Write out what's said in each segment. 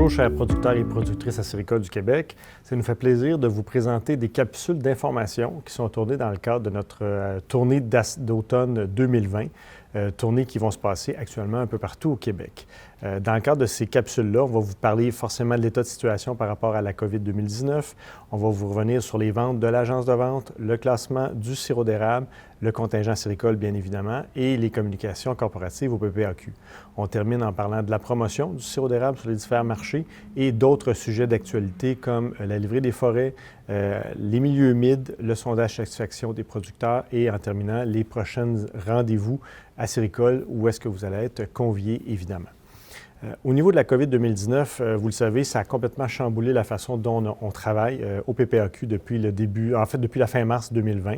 Bonjour chers producteurs et productrices acéricoles du Québec. Ça nous fait plaisir de vous présenter des capsules d'information qui sont tournées dans le cadre de notre tournée d'automne 2020, tournée qui vont se passer actuellement un peu partout au Québec. Dans le cadre de ces capsules-là, on va vous parler forcément de l'état de situation par rapport à la COVID 2019. On va vous revenir sur les ventes de l'agence de vente, le classement du sirop d'érable, le contingent acéricole bien évidemment et les communications corporatives au PPAQ. On termine en parlant de la promotion du sirop d'érable sur les différents marchés et d'autres sujets d'actualité comme la livrée des forêts, les milieux humides, le sondage satisfaction des producteurs et en terminant les prochains rendez-vous acéricoles où est-ce que vous allez être conviés évidemment. Au niveau de la COVID 2019, vous le savez, ça a complètement chamboulé la façon dont on travaille au PPAQ depuis le début, en fait depuis la fin mars 2020.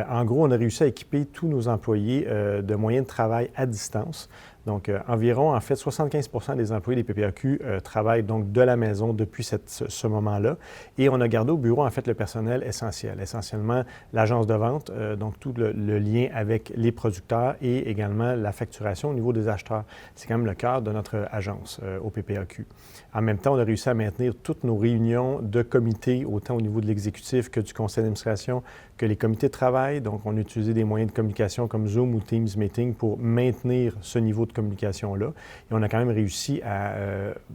En gros, on a réussi à équiper tous nos employés de moyens de travail à distance. Donc, environ, en fait, 75 des employés des PPAQ travaillent donc de la maison depuis ce moment-là. Et on a gardé au bureau, en fait, le personnel essentiel, essentiellement l'agence de vente, donc tout le lien avec les producteurs et également la facturation au niveau des acheteurs. C'est quand même le cœur de notre agence au PPAQ. En même temps, on a réussi à maintenir toutes nos réunions de comités, autant au niveau de l'exécutif que du conseil d'administration, que les comités de travail. Donc, on a utilisé des moyens de communication comme Zoom ou Teams Meeting pour maintenir ce niveau de communication-là. Et on a quand même réussi à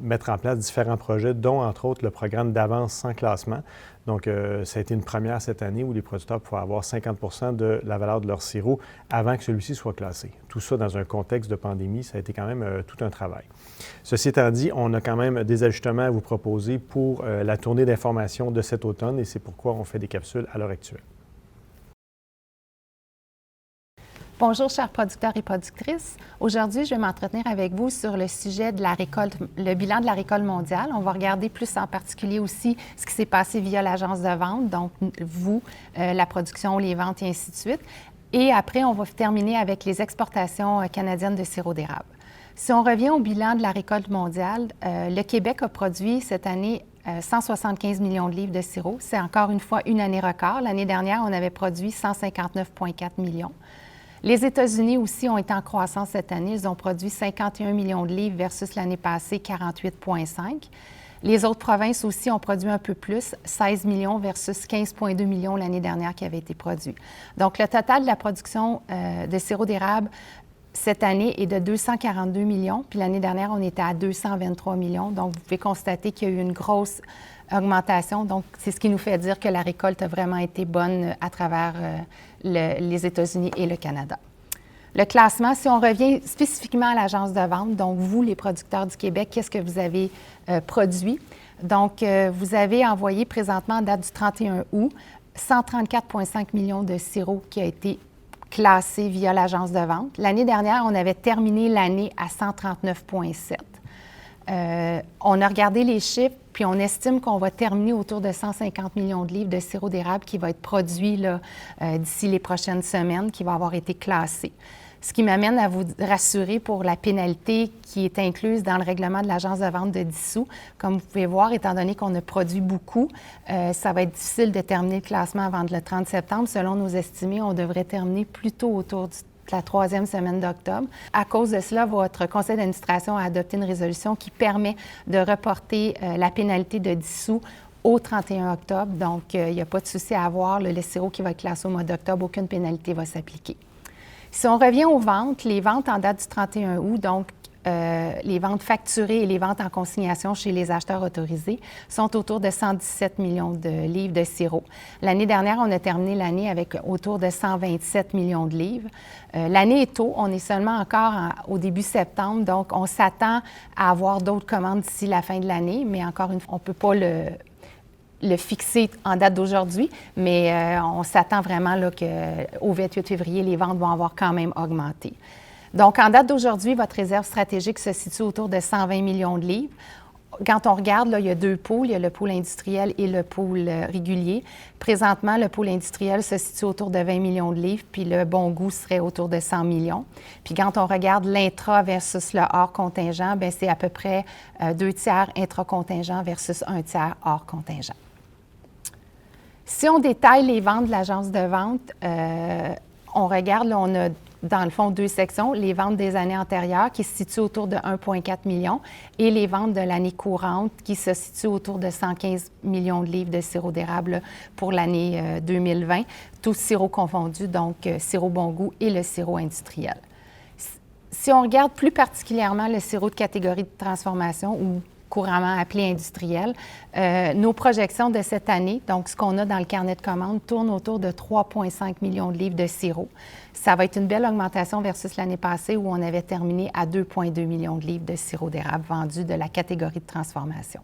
mettre en place différents projets, dont, entre autres, le programme d'avance sans classement. Donc, ça a été une première cette année où les producteurs pouvaient avoir 50 de la valeur de leur sirop avant que celui-ci soit classé. Tout ça dans un contexte de pandémie, ça a été quand même tout un travail. Ceci étant dit, on a quand même des ajustements à vous proposer pour la tournée d'information de cet automne et c'est pourquoi on fait des capsules à l'heure actuelle. Bonjour, chers producteurs et productrices. Aujourd'hui, je vais m'entretenir avec vous sur le sujet de la récolte, le bilan de la récolte mondiale. On va regarder plus en particulier aussi ce qui s'est passé via l'agence de vente, donc vous, la production, les ventes et ainsi de suite. Et après, on va terminer avec les exportations canadiennes de sirop d'érable. Si on revient au bilan de la récolte mondiale, le Québec a produit cette année 175 millions de livres de sirop. C'est encore une fois une année record. L'année dernière, on avait produit 159,4 millions. Les États-Unis aussi ont été en croissance cette année. Ils ont produit 51 millions de livres versus l'année passée, 48,5. Les autres provinces aussi ont produit un peu plus, 16 millions versus 15,2 millions l'année dernière qui avait été produit. Donc, le total de la production de sirop d'érable cette année est de 242 millions, puis l'année dernière, on était à 223 millions. Donc, vous pouvez constater qu'il y a eu une grosse augmentation. Donc, c'est ce qui nous fait dire que la récolte a vraiment été bonne à travers les États-Unis et le Canada. Le classement, si on revient spécifiquement à l'agence de vente, donc vous, les producteurs du Québec, qu'est-ce que vous avez produit? Donc, vous avez envoyé présentement, en date du 31 août, 134,5 millions de sirop qui a été classé via l'agence de vente. L'année dernière, on avait terminé l'année à 139,7. On a regardé les chiffres, puis on estime qu'on va terminer autour de 150 millions de livres de sirop d'érable qui va être produit d'ici les prochaines semaines, qui va avoir été classé. Ce qui m'amène à vous rassurer pour la pénalité qui est incluse dans le règlement de l'agence de vente de 10 sous. Comme vous pouvez voir, étant donné qu'on a produit beaucoup, ça va être difficile de terminer le classement avant le 30 septembre. Selon nos estimés, on devrait terminer plutôt autour de la troisième semaine d'octobre. À cause de cela, votre conseil d'administration a adopté une résolution qui permet de reporter la pénalité de 10 sous au 31 octobre. Donc, il n'y a pas de souci à avoir. Le sirop qui va être classé au mois d'octobre, aucune pénalité va s'appliquer. Si on revient aux ventes, les ventes en date du 31 août, donc les ventes facturées et les ventes en consignation chez les acheteurs autorisés sont autour de 117 millions de livres de sirop. L'année dernière, on a terminé l'année avec autour de 127 millions de livres. L'année est tôt, on est seulement encore au début septembre, donc on s'attend à avoir d'autres commandes d'ici la fin de l'année, mais encore une fois, on ne peut pas le fixer en date d'aujourd'hui, mais on s'attend vraiment qu'au 28 février, les ventes vont avoir quand même augmenté. Donc, en date d'aujourd'hui, votre réserve stratégique se situe autour de 120 millions de livres. Quand on regarde, là, il y a deux pôles, il y a le pôle industriel et le pôle régulier. Présentement, le pôle industriel se situe autour de 20 millions de livres, puis le bon goût serait autour de 100 millions. Puis quand on regarde l'intra versus le hors contingent, bien, c'est à peu près 2 tiers intra-contingent versus 1 tiers hors contingent. Si on détaille les ventes de l'agence de vente, on regarde, là, on a dans le fond, deux sections, les ventes des années antérieures qui se situent autour de 1,4 million et les ventes de l'année courante qui se situent autour de 115 millions de livres de sirop d'érable pour l'année 2020, tous sirops confondus, donc sirop bon goût et le sirop industriel. Si on regarde plus particulièrement le sirop de catégorie de transformation ou couramment appelé industriel, nos projections de cette année, donc ce qu'on a dans le carnet de commandes, tournent autour de 3,5 millions de livres de sirop. Ça va être une belle augmentation versus l'année passée où on avait terminé à 2,2 millions de livres de sirop d'érable vendus de la catégorie de transformation.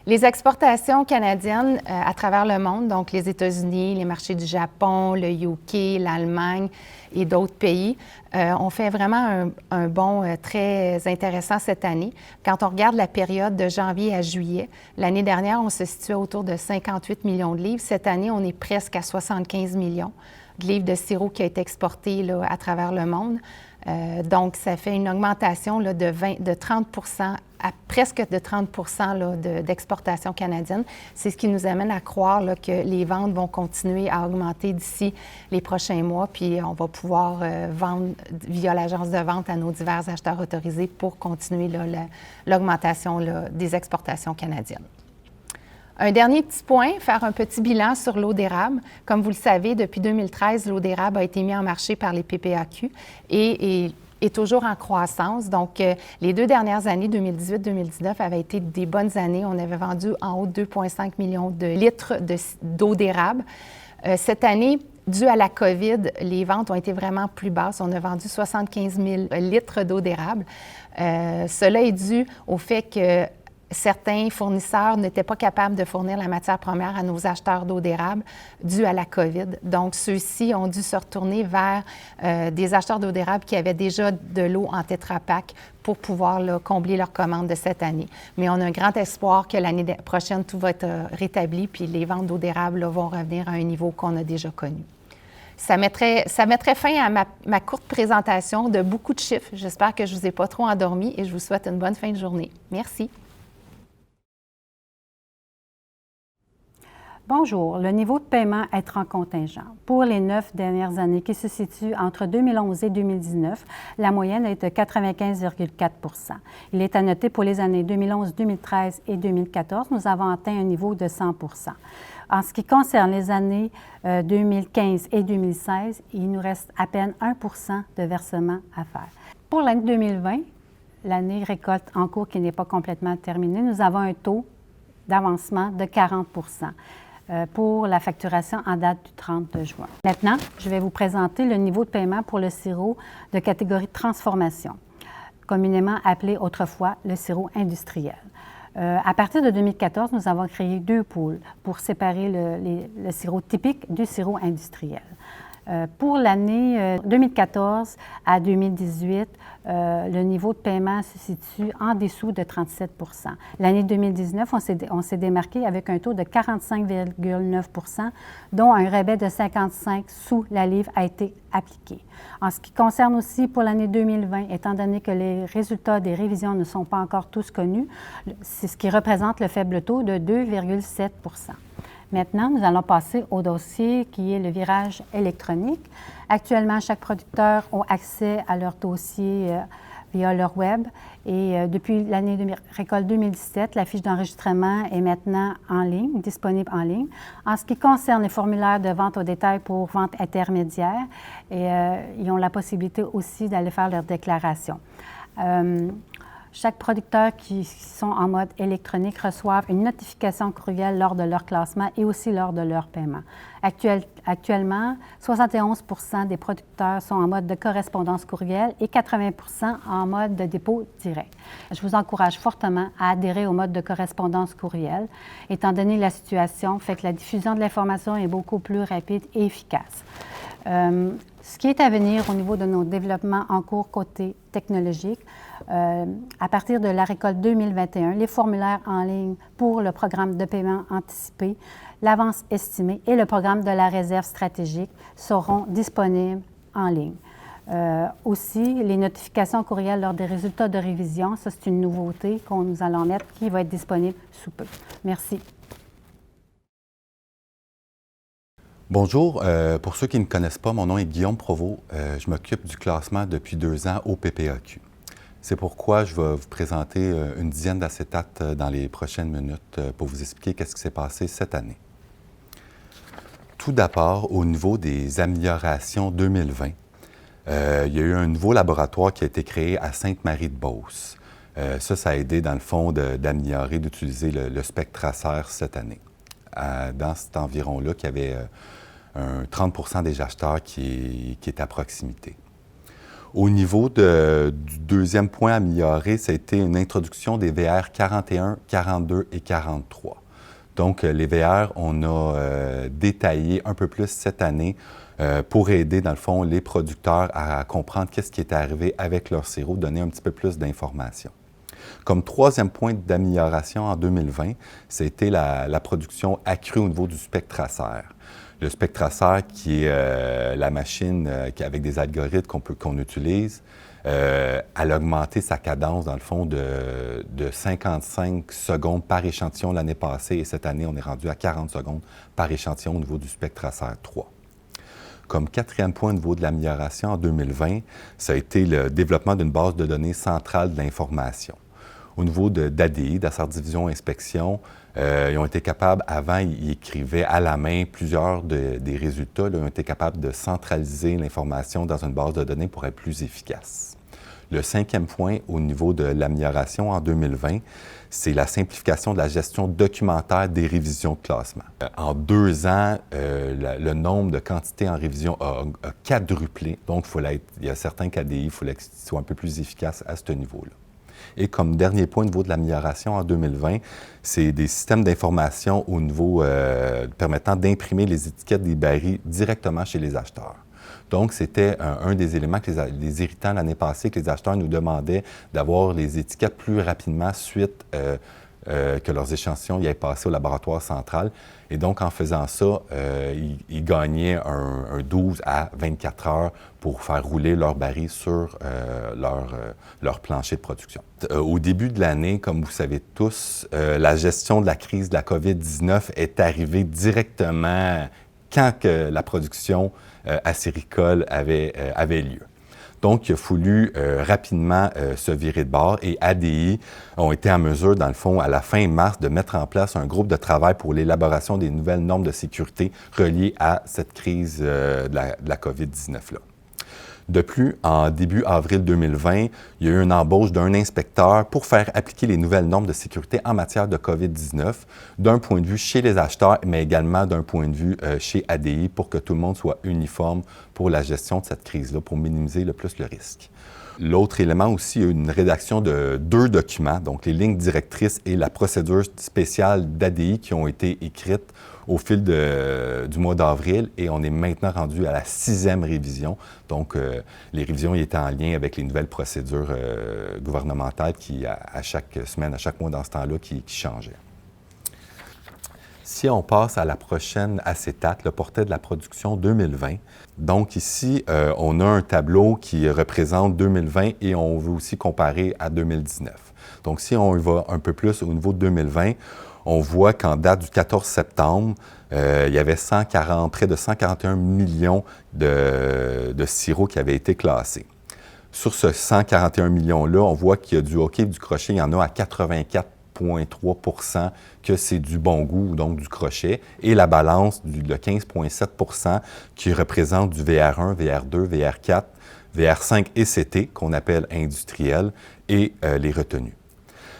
Les exportations canadiennes à travers le monde, donc les États-Unis, les marchés du Japon, le UK, l'Allemagne et d'autres pays, ont fait vraiment un bond très intéressant cette année. Quand on regarde la période de janvier à juillet, l'année dernière, on se situait autour de 58 millions de livres. Cette année, on est presque à 75 millions de livres de sirop qui a été exporté là, à travers le monde. Donc, ça fait une augmentation là, de 30 à presque de 30 d'exportation canadienne. C'est ce qui nous amène à croire là, que les ventes vont continuer à augmenter d'ici les prochains mois, puis on va pouvoir vendre via l'agence de vente à nos divers acheteurs autorisés pour continuer l'augmentation des exportations canadiennes. Un dernier petit point, faire un petit bilan sur l'eau d'érable. Comme vous le savez, depuis 2013, l'eau d'érable a été mise en marché par les PPAQ et est toujours en croissance. Donc, les 2 dernières années, 2018-2019, avaient été des bonnes années. On avait vendu en haut de 2,5 millions de litres d'eau d'érable. Cette année, dû à la COVID, les ventes ont été vraiment plus basses. On a vendu 75 000 litres d'eau d'érable. Cela est dû au fait que certains fournisseurs n'étaient pas capables de fournir la matière première à nos acheteurs d'eau d'érable dû à la COVID. Donc, ceux-ci ont dû se retourner vers des acheteurs d'eau d'érable qui avaient déjà de l'eau en Tetra Pak pour pouvoir là, combler leurs commandes de cette année. Mais on a un grand espoir que l'année prochaine, tout va être rétabli puis les ventes d'eau d'érable là, vont revenir à un niveau qu'on a déjà connu. Ça mettrait fin à ma courte présentation de beaucoup de chiffres. J'espère que je ne vous ai pas trop endormi et je vous souhaite une bonne fin de journée. Merci. Bonjour. Le niveau de paiement est en contingent. Pour les 9 dernières années qui se situent entre 2011 et 2019, la moyenne est de 95,4 %. Il est à noter pour les années 2011, 2013 et 2014, nous avons atteint un niveau de 100 %. En ce qui concerne les années 2015 et 2016, il nous reste à peine 1 % de versement à faire. Pour l'année 2020, l'année récolte en cours qui n'est pas complètement terminée, nous avons un taux d'avancement de 40 % pour la facturation en date du 30 juin. Maintenant, je vais vous présenter le niveau de paiement pour le sirop de catégorie de transformation, communément appelé autrefois le sirop industriel. À partir de 2014, nous avons créé 2 pôles pour séparer le sirop typique du sirop industriel. Pour l'année 2014 à 2018, le niveau de paiement se situe en dessous de 37 %. L'année 2019, on s'est démarqué avec un taux de 45,9 %, dont un rabais de 55 sous la livre a été appliqué. En ce qui concerne aussi pour l'année 2020, étant donné que les résultats des révisions ne sont pas encore tous connus, c'est ce qui représente le faible taux de 2,7 %. Maintenant, nous allons passer au dossier qui est le virage électronique. Actuellement, chaque producteur a accès à leur dossier via leur web et depuis l'année de récolte 2017, la fiche d'enregistrement est maintenant en ligne, disponible en ligne. En ce qui concerne les formulaires de vente au détail pour vente intermédiaire, ils ont la possibilité aussi d'aller faire leur déclaration. Chaque producteur qui sont en mode électronique reçoivent une notification courriel lors de leur classement et aussi lors de leur paiement. Actuellement, 71 % des producteurs sont en mode de correspondance courriel et 80 % en mode de dépôt direct. Je vous encourage fortement à adhérer au mode de correspondance courriel, étant donné la situation fait que la diffusion de l'information est beaucoup plus rapide et efficace. Ce qui est à venir au niveau de nos développements en cours côté technologique, à partir de la récolte 2021, les formulaires en ligne pour le programme de paiement anticipé, l'avance estimée et le programme de la réserve stratégique seront disponibles en ligne. Aussi, les notifications courriel lors des résultats de révision, ça c'est une nouveauté qu'on nous allons mettre qui va être disponible sous peu. Merci. Bonjour, pour ceux qui ne me connaissent pas, mon nom est Guillaume Provost. Je m'occupe du classement depuis 2 ans au PPAQ. C'est pourquoi je vais vous présenter une dizaine d'acétates dans les prochaines minutes pour vous expliquer qu'est-ce qui s'est passé cette année. Tout d'abord, au niveau des améliorations 2020, il y a eu un nouveau laboratoire qui a été créé à Sainte-Marie-de-Beauce. Ça a aidé, dans le fond, d'améliorer, d'utiliser le spectre tracer cette année. Dans cet environ-là, qu'il y avait 30 des acheteurs qui étaient à proximité. Au niveau du deuxième point amélioré, ça a été une introduction des VR 41, 42 et 43. Donc, les VR, on a détaillé un peu plus cette année pour aider, dans le fond, les producteurs à comprendre qu'est-ce qui est arrivé avec leur sirop, donner un petit peu plus d'informations. Comme troisième point d'amélioration en 2020, c'était la production accrue au niveau du spectre tracer. Le spectre tracer, qui est la machine avec des algorithmes qu'on utilise, elle a augmenté sa cadence, dans le fond, de 55 secondes par échantillon l'année passée. Et cette année, on est rendu à 40 secondes par échantillon au niveau du spectre tracer 3. Comme quatrième point au niveau de l'amélioration en 2020, ça a été le développement d'une base de données centrale de l'information. Au niveau d'ADI, d'Assart Division Inspection, ils ont été capables, avant, ils écrivaient à la main plusieurs des résultats. Là, ils ont été capables de centraliser l'information dans une base de données pour être plus efficace. Le cinquième point au niveau de l'amélioration en 2020, c'est la simplification de la gestion documentaire des révisions de classement. En 2 ans, le nombre de quantités en révision a quadruplé. Donc, il y a certains KDI, il faut qu'ils soient un peu plus efficaces à ce niveau-là. Et comme dernier point au niveau de l'amélioration en 2020, c'est des systèmes d'information au niveau permettant d'imprimer les étiquettes des barils directement chez les acheteurs. Donc, c'était un des éléments que les irritants l'année passée, que les acheteurs nous demandaient d'avoir les étiquettes plus rapidement suite que leurs échantillons y aient passé au laboratoire central. Et donc, en faisant ça, ils gagnaient un 12 à 24 heures pour faire rouler leur baril sur leur plancher de production. Au début de l'année, comme vous savez tous, la gestion de la crise de la COVID-19 est arrivée directement quand que la production acéricole avait lieu. Donc, il a fallu rapidement se virer de bord et ADI ont été en mesure, dans le fond, à la fin mars, de mettre en place un groupe de travail pour l'élaboration des nouvelles normes de sécurité reliées à cette crise de la COVID-19-là. De plus, en début avril 2020, il y a eu une embauche d'un inspecteur pour faire appliquer les nouvelles normes de sécurité en matière de COVID-19, d'un point de vue chez les acheteurs, mais également d'un point de vue chez ADI, pour que tout le monde soit uniforme pour la gestion de cette crise-là, pour minimiser le plus le risque. L'autre élément aussi, il y a eu une rédaction de 2 documents, donc les lignes directrices et la procédure spéciale d'ADI qui ont été écrites au fil du mois d'avril et on est maintenant rendu à la 6e révision. Donc, les révisions étaient en lien avec les nouvelles procédures gouvernementales qui, à chaque semaine, à chaque mois dans ce temps-là, qui changeaient. Si on passe à la prochaine acétate, le portrait de la production 2020. Donc ici, on a un tableau qui représente 2020 et on veut aussi comparer à 2019. Donc si on y va un peu plus au niveau de 2020, on voit qu'en date du 14 septembre, il y avait près de 141 millions de sirops qui avaient été classés. Sur ce 141 millions-là, on voit qu'il y a du hockey et du crochet, il y en a à 84,3 % que c'est du bon goût, donc du crochet, et la balance de 15,7 % qui représente du VR1, VR2, VR4, VR5 et CT, qu'on appelle industriel, et les retenues.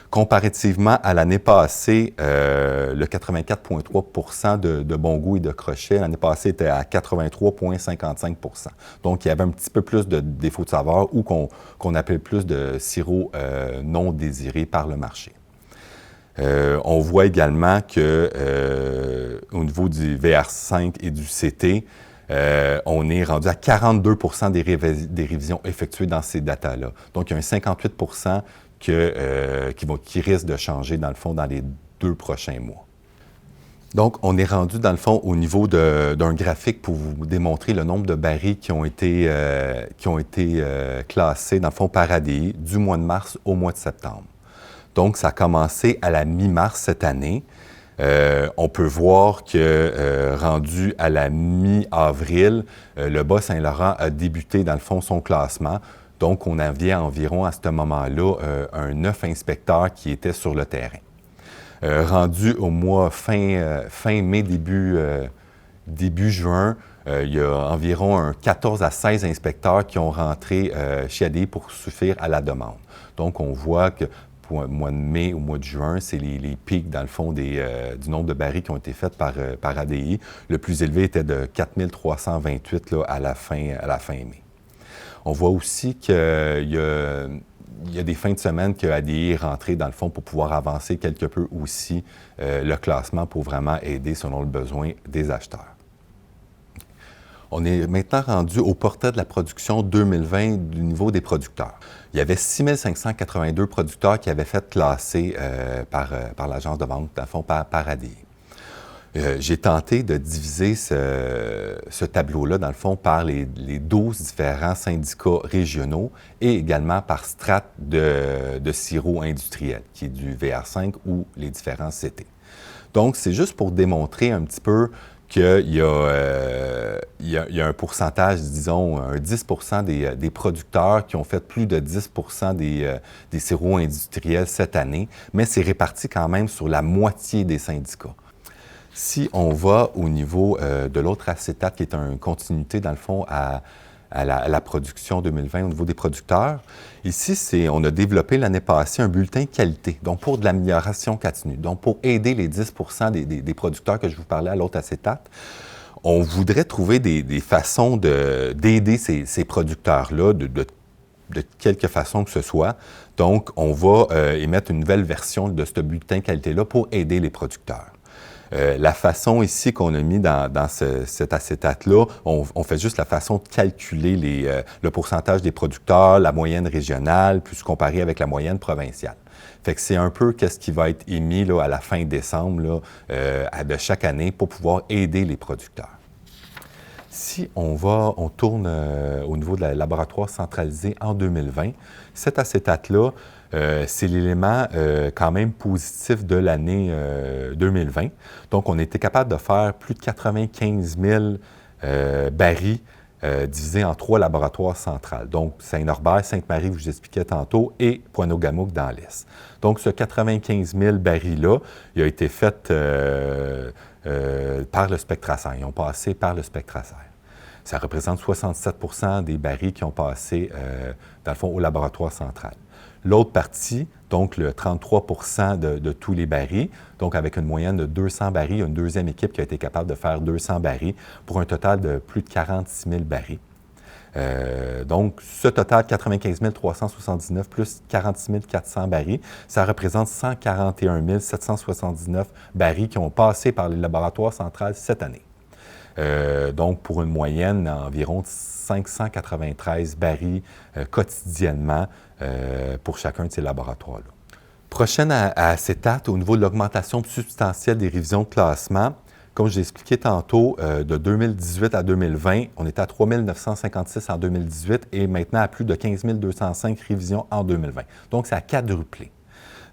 Comparativement à l'année passée, le 84,3 % de bon goût et de crochet, l'année passée était à 83,55 %. Donc, il y avait un petit peu plus de défauts de saveur ou qu'on appelle plus de sirop non désiré par le marché. On voit également qu'au niveau du VR5 et du CT, on est rendu à 42 % des révisions effectuées dans ces datas-là. Donc, il y a un 58 % qui risque de changer, dans le fond, dans les 2 prochains mois. Donc, on est rendu, dans le fond, au niveau d'un graphique pour vous démontrer le nombre de barils qui ont été classés, dans le fond, par ADI, du mois de mars au mois de septembre. Donc, ça a commencé à la mi-mars cette année. On peut voir que, rendu à la mi-avril, le Bas-Saint-Laurent a débuté, dans le fond, son classement. Donc, on avait environ, à ce moment-là, un 9 inspecteurs qui étaient sur le terrain. Rendu au mois fin mai, début juin, il y a environ 14 à 16 inspecteurs qui ont rentré chez ADI pour suffire à la demande. Donc, on voit que pour le mois de mai au mois de juin, c'est les pics, dans le fond, du nombre de barils qui ont été faits par ADI. Le plus élevé était de 4 328 là, à la fin mai. On voit aussi qu'il y a des fins de semaine que ADI est rentré, dans le fond, pour pouvoir avancer quelque peu aussi le classement pour vraiment aider selon le besoin des acheteurs. On est maintenant rendu au portrait de la production 2020 du niveau des producteurs. Il y avait 6 582 producteurs qui avaient fait classer par l'agence de vente, dans le fond, par ADI. J'ai tenté de diviser ce tableau-là, dans le fond, par les 12 différents syndicats régionaux et également par strate de sirop industriel, qui est du VR5 ou les différents CT. Donc, c'est juste pour démontrer un petit peu qu'il y a un pourcentage, disons, un 10 des producteurs qui ont fait plus de 10 des sirops industriels cette année, mais c'est réparti quand même sur la moitié des syndicats. Si on va au niveau de l'autre acétate, qui est une continuité, dans le fond, à la production 2020 au niveau des producteurs, ici, on a développé l'année passée un bulletin qualité, donc pour de l'amélioration continue, donc pour aider les 10 des producteurs que je vous parlais à l'autre acétate. On voudrait trouver des façons d'aider ces producteurs-là de quelque façon que ce soit. Donc, on va émettre une nouvelle version de ce bulletin qualité-là pour aider les producteurs. La façon ici qu'on a mis dans cet acétate-là, on fait juste la façon de calculer le pourcentage des producteurs, la moyenne régionale, puis se comparer avec la moyenne provinciale. Fait que c'est un peu qu'est-ce qui va être émis là, à la fin décembre là, de chaque année pour pouvoir aider les producteurs. Si on tourne au niveau de la laboratoire centralisé en 2020, cet acétate-là, c'est l'élément quand même positif de l'année 2020. Donc, on était capable de faire plus de 95 000 barils divisés en 3 laboratoires centrales. Donc, Saint-Norbert, Sainte-Marie, vous expliquais tantôt, et Pointe-aux-Gamouques dans l'Est. Donc, ce 95 000 barils-là, il a été fait par le Spectracer. Ils ont passé par le Spectracer. Ça représente 67 des barils qui ont passé, dans le fond, au laboratoire central. L'autre partie, donc le 33 de tous les barils, donc avec une moyenne de 200 barils, il y a une deuxième équipe qui a été capable de faire 200 barils pour un total de plus de 46 000 barils. Donc, ce total, 95 379 plus 46 400 barils, ça représente 141 779 barils qui ont passé par les laboratoires centrales cette année. Donc, pour une moyenne d'environ 593 barils quotidiennement pour chacun de ces laboratoires-là. Prochaine à acétate, au niveau de l'augmentation substantielle des révisions de classement, comme je l'ai expliqué tantôt, de 2018 à 2020, on était à 3 956 en 2018 et maintenant à plus de 15 205 révisions en 2020. Donc, ça a quadruplé.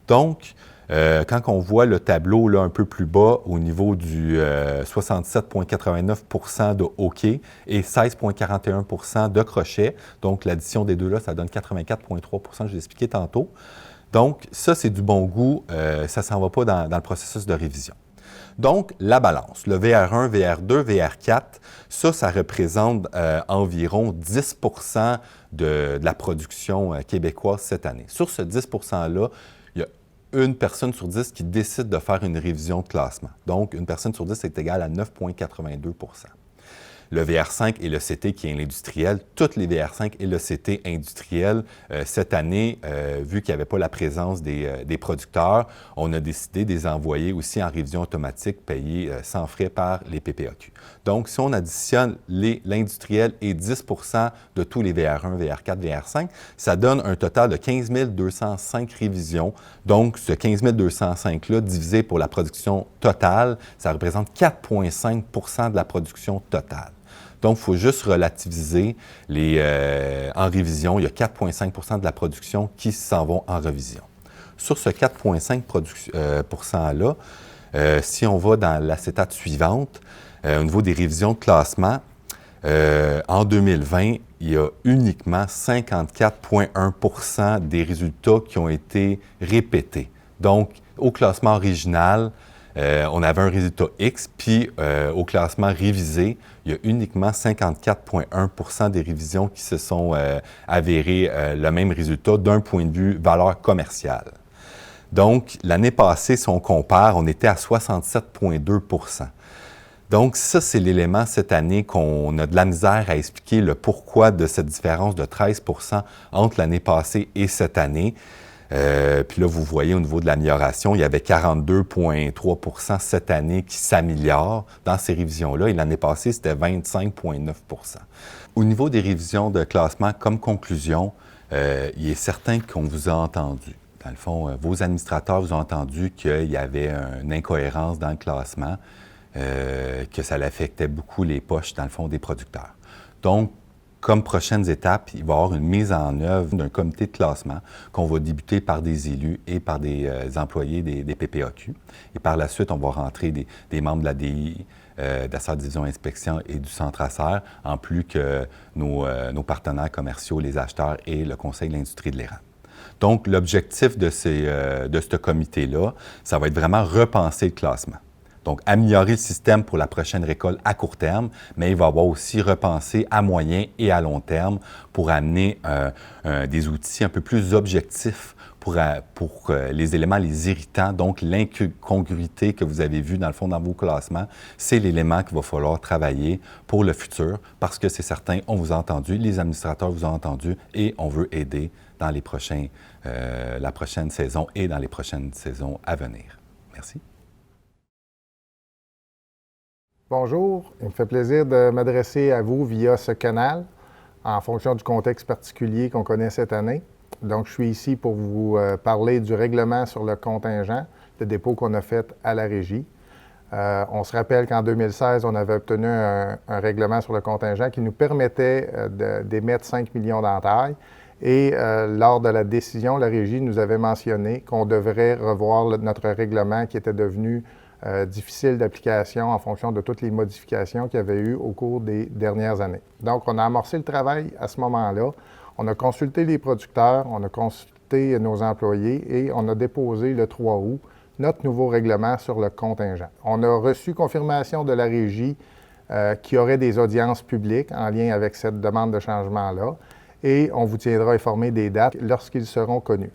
Donc, quand on voit le tableau là, un peu plus bas au niveau du 67,89 de hockey et 16,41 de crochet, donc l'addition des deux-là, ça donne 84,3 je l'ai expliqué tantôt. Donc, ça, c'est du bon goût, ça ne s'en va pas dans le processus de révision. Donc, la balance, le VR1, VR2, VR4, ça représente environ 10 de la production québécoise cette année. Sur ce 10 %-là, il y a une personne sur 10 qui décide de faire une révision de classement. Donc, une personne sur 10 est égale à 9,82 %. Le VR5 et le CT qui est l'industriel, toutes les VR5 et le CT industriel, cette année, vu qu'il n'y avait pas la présence des producteurs, on a décidé de les envoyer aussi en révision automatique payée sans frais par les PPAQ. Donc, si on additionne l'industriel et 10 de tous les VR1, VR4, VR5, ça donne un total de 15 205 révisions. Donc, ce 15 205-là, divisé pour la production totale, ça représente 4,5 de la production totale. Donc, il faut juste relativiser en révision. Il y a 4,5 de la production qui s'en vont en révision. Sur ce 4,5 %-là, Si on va dans l'acétate suivante, au niveau des révisions de classement, en 2020, il y a uniquement 54,1 % des résultats qui ont été répétés. Donc, au classement original, on avait un résultat X, puis au classement révisé, il y a uniquement 54,1 % des révisions qui se sont avérées le même résultat d'un point de vue valeur commerciale. Donc, l'année passée, si on compare, on était à 67,2 %. Donc, ça, c'est l'élément cette année qu'on a de la misère à expliquer le pourquoi de cette différence de 13 % entre l'année passée et cette année. Puis là, vous voyez au niveau de l'amélioration, il y avait 42,3 % cette année qui s'améliore dans ces révisions-là, et l'année passée, c'était 25,9 %. Au niveau des révisions de classement, comme conclusion, il est certain qu'on vous a entendu. Dans le fond, vos administrateurs vous ont entendu qu'il y avait une incohérence dans le classement, que ça affectait beaucoup les poches, dans le fond, des producteurs. Donc, comme prochaines étapes, il va y avoir une mise en œuvre d'un comité de classement qu'on va débuter par des élus et par des employés des PPAQ. Et par la suite, on va rentrer des membres de la DI, de la Centre Division Inspection et du Centre Acer, en plus que nos partenaires commerciaux, les acheteurs et le Conseil de l'industrie de l'érable. Donc, l'objectif de ce comité-là, ça va être vraiment repenser le classement. Donc, améliorer le système pour la prochaine récolte à court terme, mais il va avoir aussi repensé à moyen et à long terme pour amener des outils un peu plus objectifs pour les éléments, les irritants. Donc, l'incongruité que vous avez vue, dans le fond, dans vos classements, c'est l'élément qu'il va falloir travailler pour le futur parce que c'est certain, on vous a entendu, les administrateurs vous ont entendu et on veut aider dans la prochaine saison et dans les prochaines saisons à venir. Merci. Bonjour, il me fait plaisir de m'adresser à vous via ce canal en fonction du contexte particulier qu'on connaît cette année. Donc, je suis ici pour vous parler du règlement sur le contingent, le dépôt qu'on a fait à la Régie. On se rappelle qu'en 2016, on avait obtenu un règlement sur le contingent qui nous permettait d'émettre 5 millions d'entailles. Et lors de la décision, la Régie nous avait mentionné qu'on devrait revoir notre règlement qui était devenu difficile d'application en fonction de toutes les modifications qu'il y avait eu au cours des dernières années. Donc, on a amorcé le travail à ce moment-là. On a consulté les producteurs, on a consulté nos employés et on a déposé le 3 août notre nouveau règlement sur le contingent. On a reçu confirmation de la Régie qu'il y aurait des audiences publiques en lien avec cette demande de changement-là et on vous tiendra informé des dates lorsqu'ils seront connus.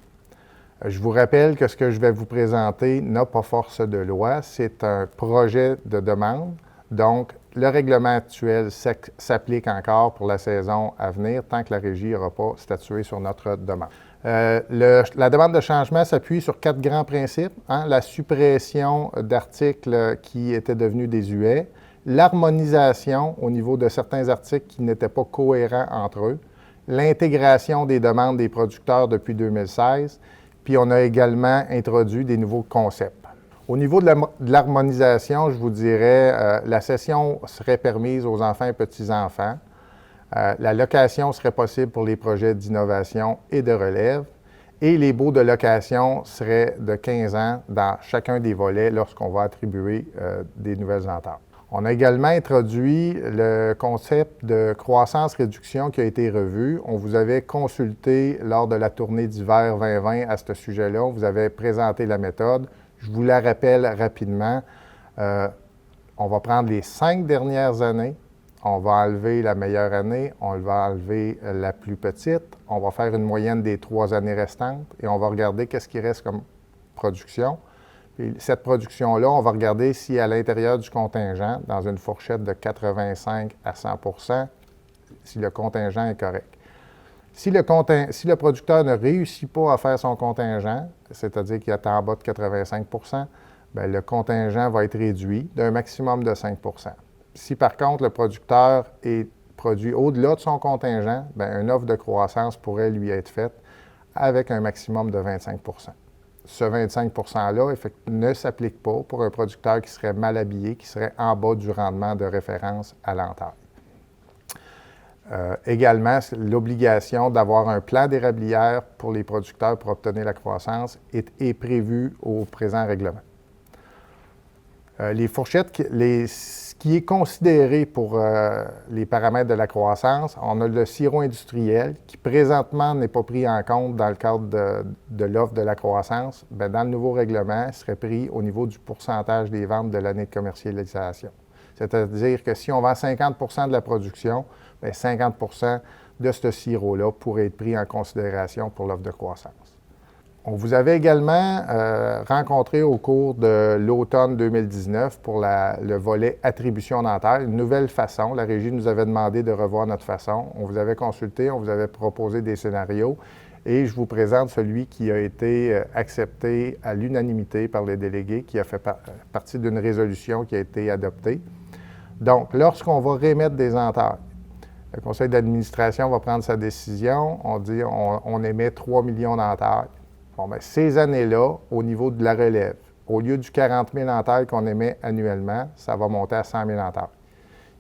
Je vous rappelle que ce que je vais vous présenter n'a pas force de loi. C'est un projet de demande. Donc, le règlement actuel s'applique encore pour la saison à venir tant que la Régie n'aura pas statué sur notre demande. La demande de changement s'appuie sur 4 grands principes. La suppression d'articles qui étaient devenus désuets, l'harmonisation au niveau de certains articles qui n'étaient pas cohérents entre eux, l'intégration des demandes des producteurs depuis 2016, puis on a également introduit des nouveaux concepts. Au niveau de l'harmonisation, je vous dirais, la cession serait permise aux enfants et petits-enfants. La location serait possible pour les projets d'innovation et de relève. Et les baux de location seraient de 15 ans dans chacun des volets lorsqu'on va attribuer des nouvelles ententes. On a également introduit le concept de croissance-réduction qui a été revu. On vous avait consulté lors de la tournée d'hiver 2020 à ce sujet-là. On vous avait présenté la méthode. Je vous la rappelle rapidement. On va prendre les 5 dernières années. On va enlever la meilleure année. On va enlever la plus petite. On va faire une moyenne des 3 années restantes et on va regarder qu'est-ce qui reste comme production. Puis cette production-là, on va regarder si à l'intérieur du contingent, dans une fourchette de 85 à 100 % si le contingent est correct. Si le producteur ne réussit pas à faire son contingent, c'est-à-dire qu'il est en bas de 85 %, bien, le contingent va être réduit d'un maximum de 5 %. Si par contre le producteur est produit au-delà de son contingent, bien, une offre de croissance pourrait lui être faite avec un maximum de 25 %. Ce 25 %-là ne s'applique pas pour un producteur qui serait mal habillé, qui serait en bas du rendement de référence à l'entaille. Également, l'obligation d'avoir un plan d'érablière pour les producteurs pour obtenir la croissance est prévue au présent règlement. Les fourchettes, ce qui est considéré pour les paramètres de la croissance, on a le sirop industriel qui présentement n'est pas pris en compte dans le cadre de l'offre de la croissance. Bien, dans le nouveau règlement, il serait pris au niveau du pourcentage des ventes de l'année de commercialisation. C'est-à-dire que si on vend 50 de la production, bien 50 de ce sirop-là pourrait être pris en considération pour l'offre de croissance. On vous avait également rencontré au cours de l'automne 2019 pour le volet attribution dentaire, une nouvelle façon. La Régie nous avait demandé de revoir notre façon. On vous avait consulté, on vous avait proposé des scénarios et je vous présente celui qui a été accepté à l'unanimité par les délégués, qui a fait partie d'une résolution qui a été adoptée. Donc, lorsqu'on va remettre des entailles, le conseil d'administration va prendre sa décision, on dit on émet 3 millions d'entailles. Bon, bien, ces années-là, au niveau de la relève, au lieu du 40 000 entailles qu'on émet annuellement, ça va monter à 100 000 entailles.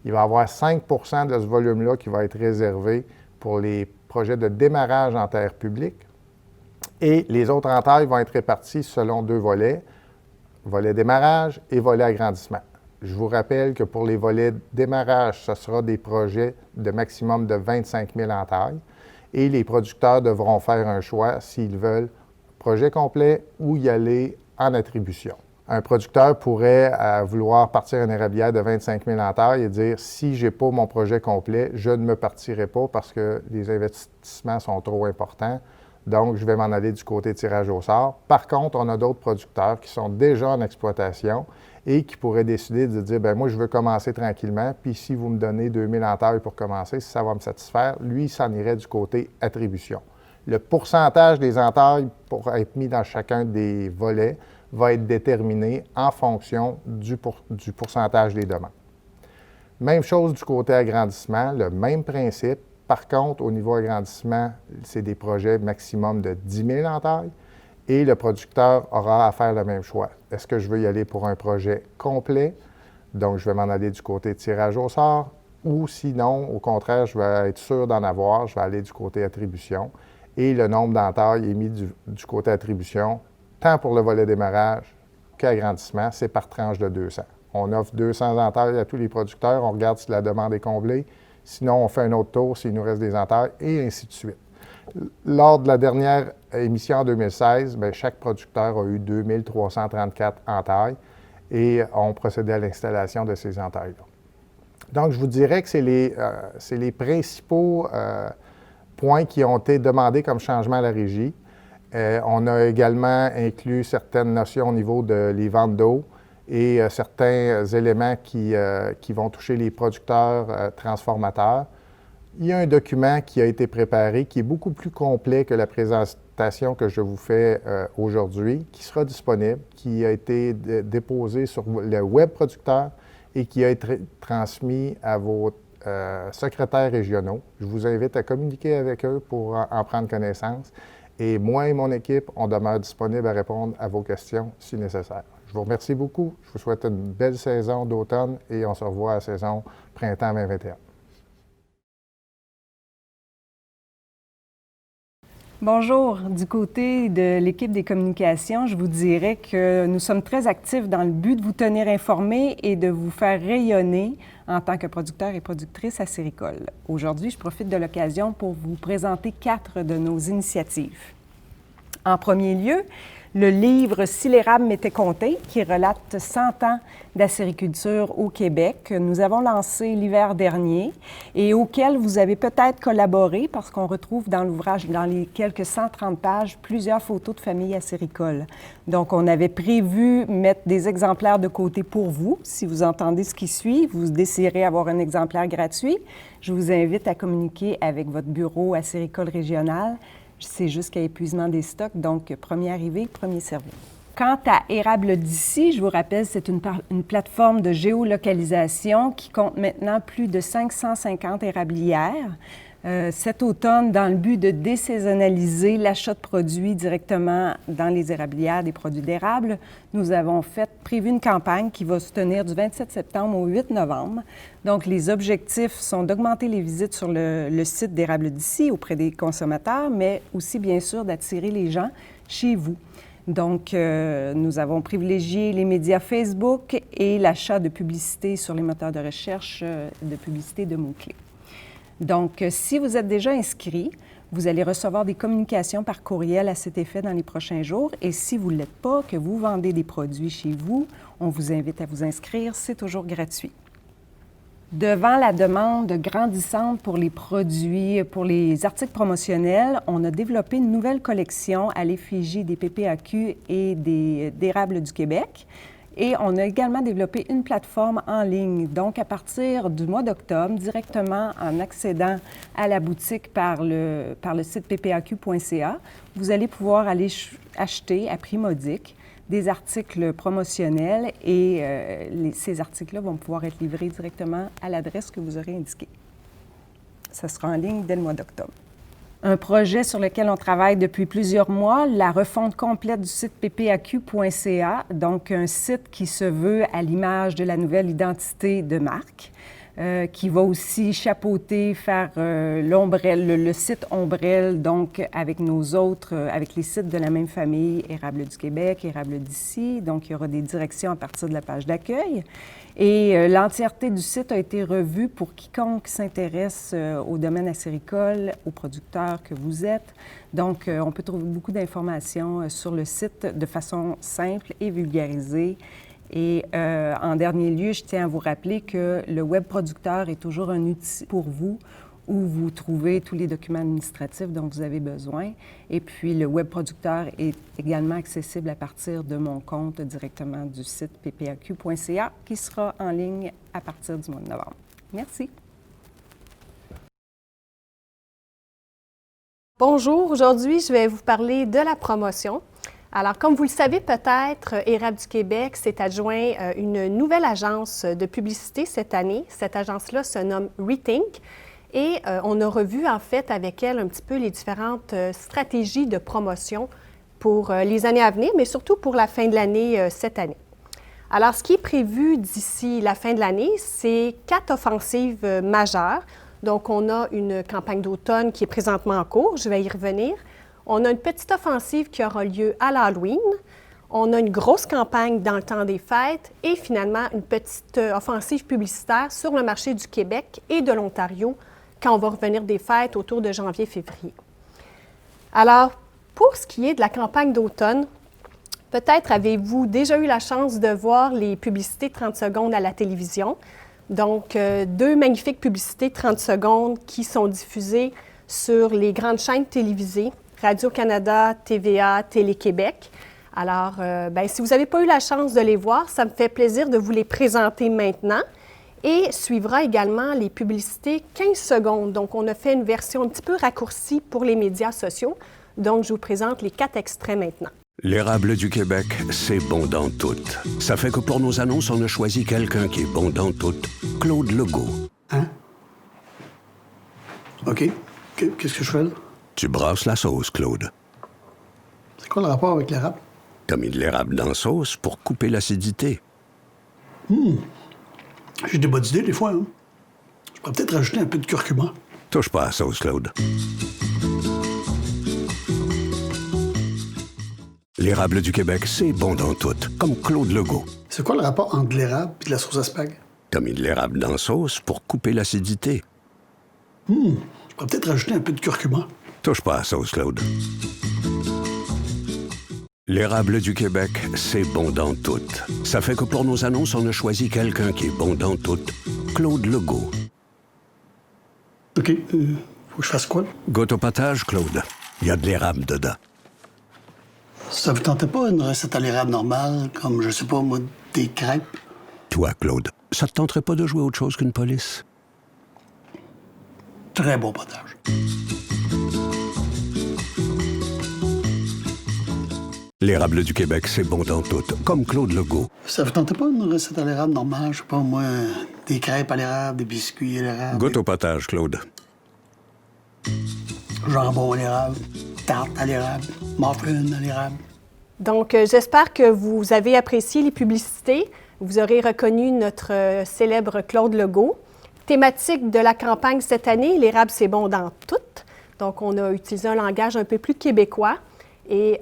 Il va y avoir 5 de ce volume-là qui va être réservé pour les projets de démarrage en terre publique. Et les autres entailles vont être réparties selon 2 volets, volet démarrage et volet agrandissement. Je vous rappelle que pour les volets démarrage, ce sera des projets de maximum de 25 000 entailles et les producteurs devront faire un choix s'ils veulent projet complet ou y aller en attribution. Un producteur pourrait vouloir partir une érablière de 25 000 entailles et dire « si je n'ai pas mon projet complet, je ne me partirai pas parce que les investissements sont trop importants, donc je vais m'en aller du côté tirage au sort ». Par contre, on a d'autres producteurs qui sont déjà en exploitation et qui pourraient décider de dire « bien moi, je veux commencer tranquillement, puis si vous me donnez 2 000 entailles pour commencer, si ça va me satisfaire, lui, il s'en irait du côté attribution ». Le pourcentage des entailles pour être mis dans chacun des volets va être déterminé en fonction du pourcentage des demandes. Même chose du côté agrandissement, le même principe. Par contre, au niveau agrandissement, c'est des projets maximum de 10 000 entailles et le producteur aura à faire le même choix. Est-ce que je veux y aller pour un projet complet? Donc, je vais m'en aller du côté tirage au sort ou sinon, au contraire, je vais être sûr d'en avoir, je vais aller du côté attribution. Et le nombre d'entailles est mis du côté attribution, tant pour le volet démarrage qu'agrandissement, c'est par tranche de 200. On offre 200 entailles à tous les producteurs, on regarde si la demande est comblée, sinon on fait un autre tour s'il nous reste des entailles, et ainsi de suite. Lors de la dernière émission en 2016, bien, chaque producteur a eu 2334 entailles et on procédait à l'installation de ces entailles-là. Donc, je vous dirais que c'est les principaux points qui ont été demandés comme changement à la Régie. On a également inclus certaines notions au niveau de les ventes d'eau et certains éléments qui vont toucher les producteurs transformateurs. Il y a un document qui a été préparé qui est beaucoup plus complet que la présentation que je vous fais aujourd'hui, qui sera disponible, qui a été déposé sur le web producteur et qui a été transmis à vos secrétaires régionaux. Je vous invite à communiquer avec eux pour en prendre connaissance. Et moi et mon équipe, on demeure disponible à répondre à vos questions si nécessaire. Je vous remercie beaucoup. Je vous souhaite une belle saison d'automne et on se revoit à la saison printemps 2021. Bonjour. Du côté de l'équipe des communications, je vous dirais que nous sommes très actifs dans le but de vous tenir informés et de vous faire rayonner en tant que producteur et productrice acéricole. Aujourd'hui, je profite de l'occasion pour vous présenter 4 de nos initiatives. En premier lieu, le livre « Si l'érable m'était compté » qui relate 100 ans d'acériculture au Québec que nous avons lancé l'hiver dernier et auquel vous avez peut-être collaboré parce qu'on retrouve dans l'ouvrage, dans les quelques 130 pages, plusieurs photos de familles acéricoles. Donc, on avait prévu mettre des exemplaires de côté pour vous. Si vous entendez ce qui suit, vous désirez avoir un exemplaire gratuit, je vous invite à communiquer avec votre bureau acéricole régional. C'est jusqu'à épuisement des stocks, donc premier arrivé, premier servi. Quant à Érable d'ici, je vous rappelle, c'est une plateforme de géolocalisation qui compte maintenant plus de 550 érablières. Cet automne, dans le but de désaisonnaliser l'achat de produits directement dans les érablières des produits d'érable, nous avons prévu une campagne qui va se tenir du 27 septembre au 8 novembre. Donc, les objectifs sont d'augmenter les visites sur le site d'Érable d'ici auprès des consommateurs, mais aussi, bien sûr, d'attirer les gens chez vous. Donc, nous avons privilégié les médias Facebook et l'achat de publicité sur les moteurs de recherche de publicité de mots-clés. Donc, si vous êtes déjà inscrit, vous allez recevoir des communications par courriel à cet effet dans les prochains jours. Et si vous ne l'êtes pas, que vous vendez des produits chez vous, on vous invite à vous inscrire. C'est toujours gratuit. Devant la demande grandissante pour les produits, pour les articles promotionnels, on a développé une nouvelle collection à l'effigie des PPAQ et d'Érable du Québec. Et on a également développé une plateforme en ligne. Donc, à partir du mois d'octobre, directement en accédant à la boutique par le site ppaq.ca, vous allez pouvoir aller acheter à prix modique des articles promotionnels et ces articles-là vont pouvoir être livrés directement à l'adresse que vous aurez indiquée. Ça sera en ligne dès le mois d'octobre. Un projet sur lequel on travaille depuis plusieurs mois, la refonte complète du site ppaq.ca, donc un site qui se veut à l'image de la nouvelle identité de marque, qui va aussi chapeauter, faire le site ombrelle, donc avec nos autres, avec les sites de la même famille, Érable du Québec, Érable d'ici. Donc, il y aura des directions à partir de la page d'accueil. Et l'entièreté du site a été revue pour quiconque s'intéresse au domaine acéricole, aux producteurs que vous êtes. Donc, on peut trouver beaucoup d'informations sur le site de façon simple et vulgarisée. Et en dernier lieu, je tiens à vous rappeler que le web producteur est toujours un outil pour vous où vous trouvez tous les documents administratifs dont vous avez besoin. Et puis, le web producteur est également accessible à partir de mon compte directement du site ppaq.ca qui sera en ligne à partir du mois de novembre. Merci. Bonjour, aujourd'hui, je vais vous parler de la promotion. Alors, comme vous le savez peut-être, Érable du Québec s'est adjoint une nouvelle agence de publicité cette année. Cette agence-là se nomme Rethink et on a revu en fait avec elle un petit peu les différentes stratégies de promotion pour les années à venir, mais surtout pour la fin de l'année cette année. Alors, ce qui est prévu d'ici la fin de l'année, c'est 4 offensives majeures. Donc, on a une campagne d'automne qui est présentement en cours, je vais y revenir. On a une petite offensive qui aura lieu à l'Halloween. On a une grosse campagne dans le temps des fêtes et finalement une petite offensive publicitaire sur le marché du Québec et de l'Ontario quand on va revenir des fêtes autour de janvier-février. Alors, pour ce qui est de la campagne d'automne, peut-être avez-vous déjà eu la chance de voir les publicités 30 secondes à la télévision. Donc, 2 magnifiques publicités 30 secondes qui sont diffusées sur les grandes chaînes télévisées, Radio-Canada, TVA, Télé-Québec. Alors, si vous n'avez pas eu la chance de les voir, ça me fait plaisir de vous les présenter maintenant. Et suivra également les publicités 15 secondes. Donc, on a fait une version un petit peu raccourcie pour les médias sociaux. Donc, je vous présente les 4 extraits maintenant. L'Érable du Québec, c'est bon dans tout. Ça fait que pour nos annonces, on a choisi quelqu'un qui est bon dans tout. Claude Legault. Hein? OK. Qu'est-ce que je fais là? Tu brasses la sauce, Claude. C'est quoi le rapport avec l'érable? T'as mis de l'érable dans la sauce pour couper l'acidité. J'ai des bonnes idées des fois, hein? Je pourrais peut-être rajouter un peu de curcuma. Touche pas à la sauce, Claude. L'Érable du Québec, c'est bon dans tout, comme Claude Legault. C'est quoi le rapport entre l'érable et de la sauce à spag? T'as mis de l'érable dans la sauce pour couper l'acidité. Je pourrais peut-être rajouter un peu de curcuma. Touche pas à la sauce, Claude. L'Érable du Québec, c'est bon dans tout. Ça fait que pour nos annonces, on a choisi quelqu'un qui est bon dans tout. Claude Legault. OK. Faut que je fasse quoi, là? Goûte au potage, Claude. Il y a de l'érable dedans. Ça vous tentait pas une recette à l'érable normale, comme, je sais pas, moi, des crêpes? Toi, Claude, ça te tenterait pas de jouer autre chose qu'une police? Très bon potage. L'Érable du Québec, c'est bon dans tout, comme Claude Legault. Ça vous tentait pas une recette à l'érable normale, je sais pas, moi, des crêpes à l'érable, des biscuits à l'érable? Goûte au potage, Claude. Jambon à l'érable, tarte à l'érable, muffin à l'érable. Donc, j'espère que vous avez apprécié les publicités. Vous aurez reconnu notre célèbre Claude Legault. Thématique de la campagne cette année, l'érable, c'est bon dans tout. Donc, on a utilisé un langage un peu plus québécois. Et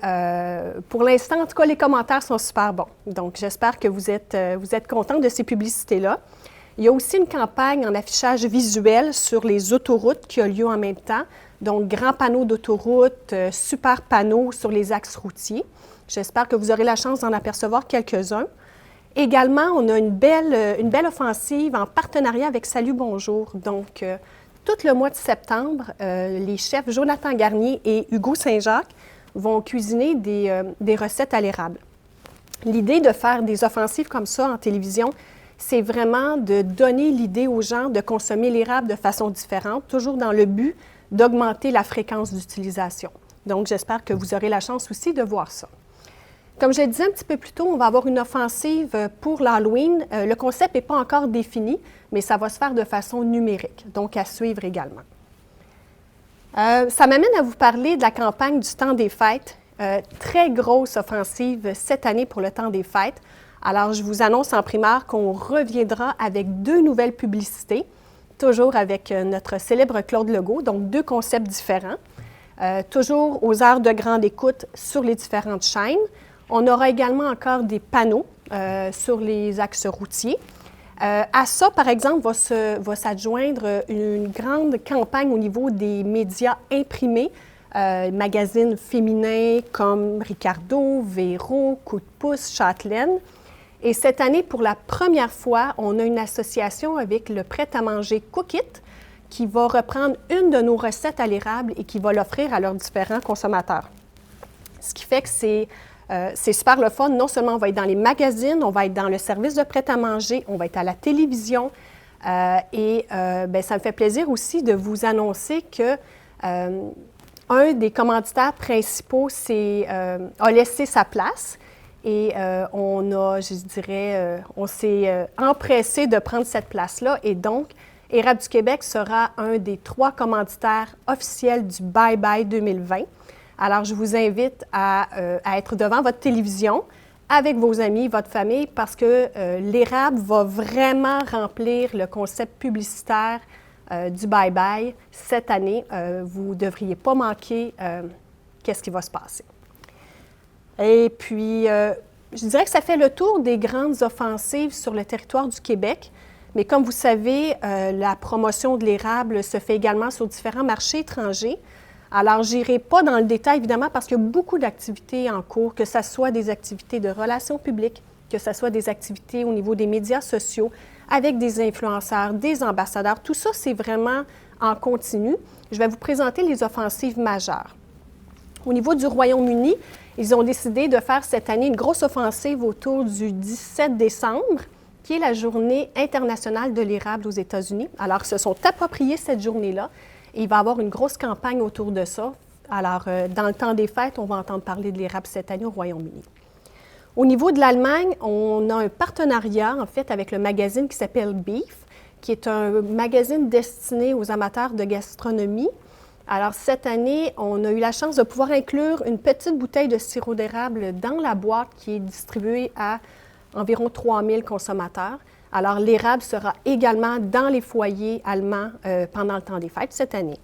pour l'instant, en tout cas, les commentaires sont super bons. Donc, j'espère que vous êtes contents de ces publicités-là. Il y a aussi une campagne en affichage visuel sur les autoroutes qui a lieu en même temps. Donc, grands panneaux d'autoroute, super panneaux sur les axes routiers. J'espère que vous aurez la chance d'en apercevoir quelques-uns. Également, on a une belle offensive en partenariat avec Salut Bonjour. Donc, tout le mois de septembre, les chefs Jonathan Garnier et Hugo Saint-Jacques vont cuisiner des recettes à l'érable. L'idée de faire des offensives comme ça en télévision, c'est vraiment de donner l'idée aux gens de consommer l'érable de façon différente, toujours dans le but d'augmenter la fréquence d'utilisation. Donc, j'espère que vous aurez la chance aussi de voir ça. Comme je le disais un petit peu plus tôt, on va avoir une offensive pour l'Halloween. Le concept n'est pas encore défini, mais ça va se faire de façon numérique, donc à suivre également. Ça m'amène à vous parler de la campagne du temps des fêtes. Très grosse offensive cette année pour le temps des fêtes. Alors, je vous annonce en primaire qu'on reviendra avec 2 nouvelles publicités, toujours avec notre célèbre Claude Legault, donc 2 concepts différents. Toujours aux heures de grande écoute sur les différentes chaînes. On aura également encore des panneaux sur les axes routiers. À ça, par exemple, va s'adjoindre une grande campagne au niveau des médias imprimés, magazines féminins comme Ricardo, Véro, Coup de pouce, Châtelaine. Et cette année, pour la première fois, on a une association avec le prêt-à-manger Cook It qui va reprendre une de nos recettes à l'érable et qui va l'offrir à leurs différents consommateurs. Ce qui fait que c'est super le fun. Non seulement on va être dans les magazines, on va être dans le service de prêt-à-manger, on va être à la télévision. Ça me fait plaisir aussi de vous annoncer que un des commanditaires principaux a laissé sa place. Et on s'est empressé de prendre cette place-là. Et donc, Érable du Québec sera un des 3 commanditaires officiels du Bye Bye 2020. Alors, je vous invite à être devant votre télévision avec vos amis, votre famille, parce que l'érable va vraiment remplir le concept publicitaire du Bye Bye cette année. Vous ne devriez pas manquer qu'est-ce qui va se passer. Et puis, je dirais que ça fait le tour des grandes offensives sur le territoire du Québec. Mais comme vous savez, la promotion de l'érable se fait également sur différents marchés étrangers. Alors, je n'irai pas dans le détail, évidemment, parce qu'il y a beaucoup d'activités en cours, que ce soit des activités de relations publiques, que ce soit des activités au niveau des médias sociaux, avec des influenceurs, des ambassadeurs. Tout ça, c'est vraiment en continu. Je vais vous présenter les offensives majeures. Au niveau du Royaume-Uni, ils ont décidé de faire cette année une grosse offensive autour du 17 décembre, qui est la Journée internationale de l'érable aux États-Unis. Alors, ils se sont appropriés cette journée-là. Et il va y avoir une grosse campagne autour de ça. Alors, dans le temps des fêtes, on va entendre parler de l'érable cette année au Royaume-Uni. Au niveau de l'Allemagne, on a un partenariat, en fait, avec le magazine qui s'appelle Beef, qui est un magazine destiné aux amateurs de gastronomie. Alors, cette année, on a eu la chance de pouvoir inclure une petite bouteille de sirop d'érable dans la boîte qui est distribuée à environ 3000 consommateurs. Alors, l'érable sera également dans les foyers allemands pendant le temps des fêtes cette année.